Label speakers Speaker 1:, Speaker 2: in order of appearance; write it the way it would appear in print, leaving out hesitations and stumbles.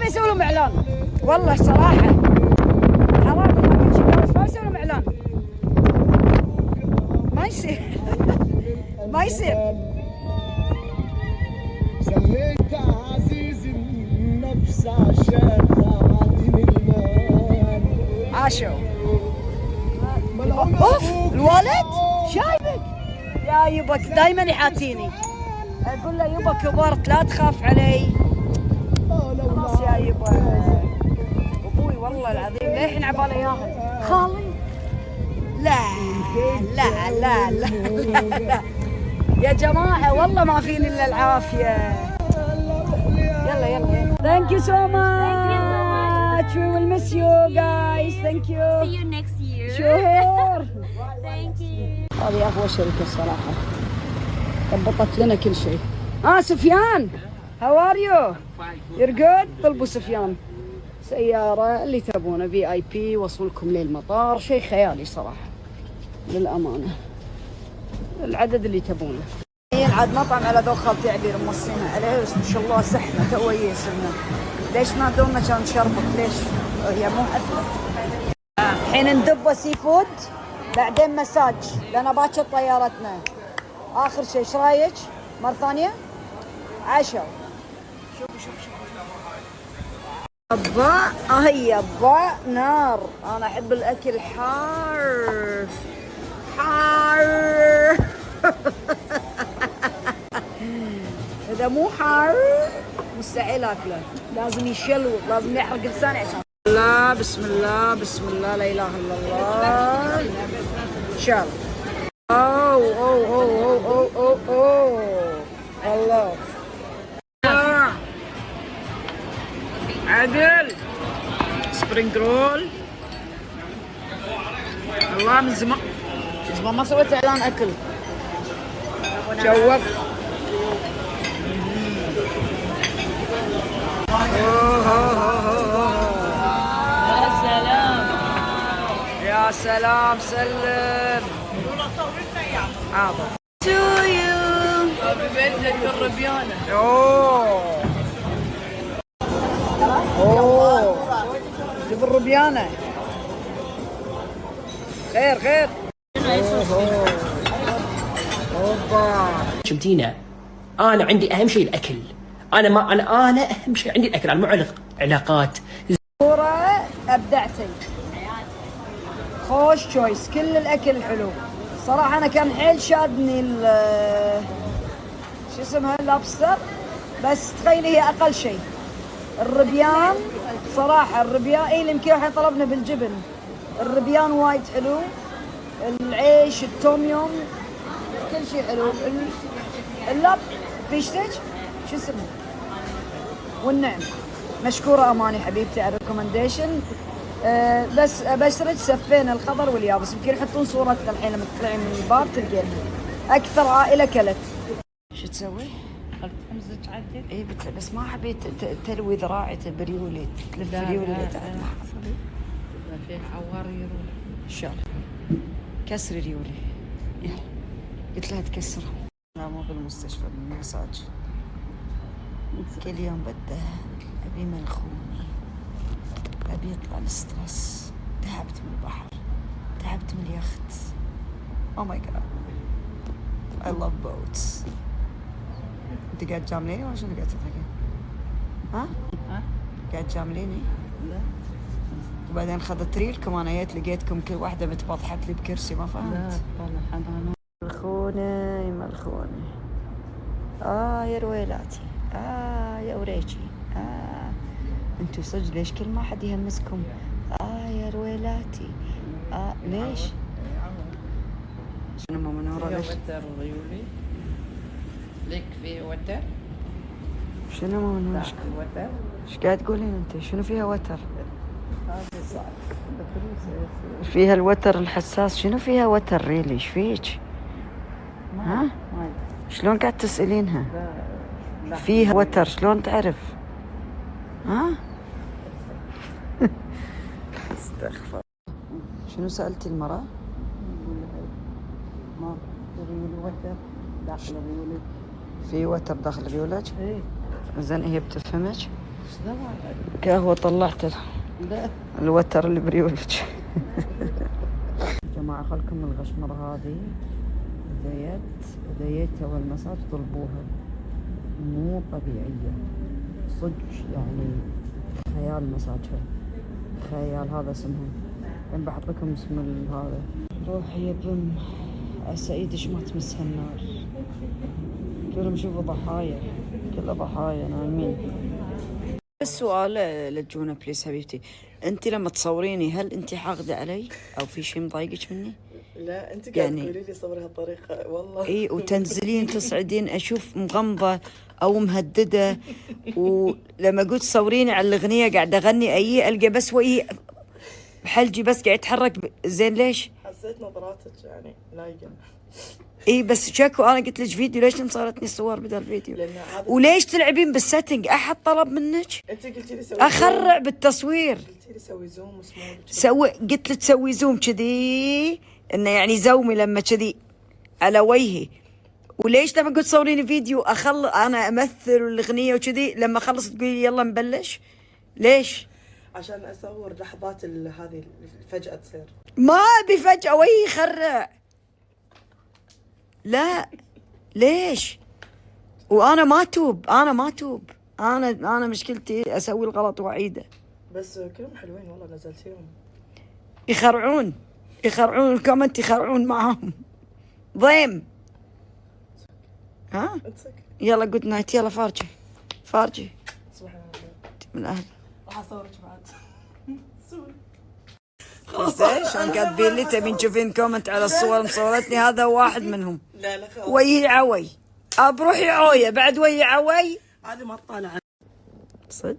Speaker 1: بيسوي لهم اعلان والله صراحه، حرام كل شيء بس ما بيسوي لهم اعلان. ما يصير ما يصير.
Speaker 2: سميت عزيز النفس عشان تعدي المال.
Speaker 1: عاشوا. اوف الولد شايفك يا يبك دايما يحاتيني، اقول له يبا كبرت لا تخاف علي. خلاص يا يبا ابوي والله العظيم للحين عباله ياهل خالي. لا لا لا لا, لا, لا. يا جماعه والله ما فيني الا العافيه. يلا يلا thank you so much. We will miss you guys. Thank you.
Speaker 3: See you next year.
Speaker 1: Sure.
Speaker 3: Thank you.
Speaker 1: هذه أقوى شركة الصراحة، ضبطت لنا كل شيء. سفيان how are you? You're good. طلبوا سفيان سيارة اللي تبونه VIP وصلكم للمطار، شيء خيالي صراحة للأمانة، العدد اللي تبونه. عاد مطعم على ذوق خالتي عبير موصينا عليه، بس ما شاء الله زحمة تو يسلمنا. ليش ما دونا كان شربت؟ ليش هي مو حفلة؟ الحين ندب سي فود بعدين مساج لأن باكر طيارتنا. آخر شيء ايش رايك؟ مرة ثانية؟ عشاء. شوفوا أبا هي أبا نار. أنا أحب الأكل حار حار. إذا مو حار مستحيل أكله، لازم يشلوط، لازم يحرق لساني عشان. لا بسم الله بسم الله لا إله إلا الله. إن شاء الله. أوه أوه أوه أوه أوه أوه الله. عدل سبرينج رول. الله من زمان ما سويت إعلان أكل. شوق.
Speaker 3: يا سلام.
Speaker 1: يا سلام سلم. حاضر. To you.
Speaker 3: ببلدة الربيانة.
Speaker 1: اوه جيب الربيانة. خير خير. اوبا
Speaker 4: شمتينا. انا عندي اهم شيء الاكل. انا اهم شيء عندي الاكل، انا مو علاقات.
Speaker 1: صورة ابدعتي، خوش تشويس، كل الاكل حلو صراحة. انا كان حيل شادني شو اسمها اللابستر، بس تخيلي هي اقل شيء. الربيان صراحة الربيان اللي يمكن احنا طلبنا بالجبن، الربيان وايد حلو، العيش التوم يوم كل شيء حلو. اللب فيشتج شو اسمه والنعم. مشكورة أماني حبيبتي على الريكومنديشن. بس أبشرك سفينا الخضر واليابس، يمكن يحطون صورتنا الحين لما تطلعين من الباب تلقينها. أكثر عائلة كلت. شو تسوي؟
Speaker 3: حمزة عدل.
Speaker 1: إيه بس ما حبيت تلوي ذراعي بريولي، تلف ريولي
Speaker 3: ما في عوار يروح.
Speaker 1: إن شاء الله كسري ريولي. يلا قلت لها تكسرها. لا مو بالمستشفى بالمساج. كل يوم بدها أبي ملخومي، أبي يطلع الستريس. تعبت من البحر، تعبت من اليخت. Oh my god I love boats. أنت قاعد تجامليني ولا شنو قاعد تضحكين؟ ها؟ قاعد تجامليني؟
Speaker 3: لا.
Speaker 1: وبعدين خذت ريلكم أنا جيت لقيتكم كل واحدة متبطحت لي بكرسي، ما فهمت.
Speaker 3: لا والله حنان.
Speaker 1: ملخوني ملخوني. يا رويلاتي. يا وريجي. انتو صدق ليش كل ما حد يهمسكم؟ يا رويلاتي. ليش؟ شنو ماما نورة ليش؟
Speaker 3: وتر ريولي. لك فيه وتر.
Speaker 1: شنو ماما نورة؟
Speaker 3: وتر.
Speaker 1: ايش قاعد تقولين انت؟ شنو فيها وتر؟
Speaker 3: هذا صعب.
Speaker 1: فيها الوتر الحساس. شنو فيها وتر ريلي؟ ايش فيك؟ ها؟ شلون قاعد تسألينها؟ فيها وتر شلون تعرف؟ ها؟ استغفر. شنو سألتي المرأة؟
Speaker 3: ما ريولي وتر داخل ريولي.
Speaker 1: في وتر داخل ريولك؟
Speaker 3: ايه.
Speaker 1: زين هي بتفهمك؟ قهوة طلعت الوتر اللي بريولك. جماعة خلكم الغشمرة هذه بديتها والمساج طلبوها، مو طبيعية صدق يعني، خيال مساجها، خيال. هذا اسمهم، الحين بحط لكم اسم هذا. روحي يا بم عسى ايدش ما تمس هالنار. كلهم شوفوا ضحايا، كلها ضحايا نايمين. السؤال لجونا بليز حبيبتي، انت لما تصوريني هل انت حاقده علي او في شيء مضايقك مني؟
Speaker 5: لا انت قاعد
Speaker 1: يعني
Speaker 5: تقولي لي صوري هالطريقه والله.
Speaker 1: اي وتنزلين تصعدين اشوف مغمضه او مهدده، ولما قلت صوريني على الاغنيه قاعده اغني اي القى بس وجهي حلجي بس قاعد يتحرك. زين ليش؟
Speaker 5: حسيت نظراتك يعني لايقه.
Speaker 1: اي بس شكو انا قلت لك فيديو، ليش مصورتني صور بدل فيديو؟ وليش تلعبين بالسيتنج؟ احد طلب منك؟
Speaker 5: انت قلتي لي سوي
Speaker 1: اخرع بالتصوير.
Speaker 5: قلتي لي سوي زوم
Speaker 1: وسمول. قلت لك تسوي زوم كذي، انه يعني زومي لما كذي على وجهي. وليش لما قلت صوريني فيديو انا امثل الاغنيه وكذي، لما خلص تقولي لي يلا نبلش؟ ليش؟
Speaker 5: عشان اصور لحظات هذه فجأة تصير.
Speaker 1: ما ابي فجأة وجهي يخرع. لا ليش؟ وانا ما توب، انا مشكلتي اسوي الغلط واعيده.
Speaker 5: بس كلهم حلوين والله نزلتيهم.
Speaker 1: يخرعون الكومنت، يخرعون معاهم ضيم. ها يلا جود نايت، يلا فارجي
Speaker 5: صباح
Speaker 1: من اهل.
Speaker 5: راح اصورك بعد.
Speaker 1: خلاص شلون كاتبين لي تبين تشوفين كومنت على الصور مصورتني، هذا واحد منهم.
Speaker 5: لا خلاص.
Speaker 1: وجهي عوي، بروحي عويه بعد وجهي عوي.
Speaker 5: عادي ما تطالع.
Speaker 1: صدق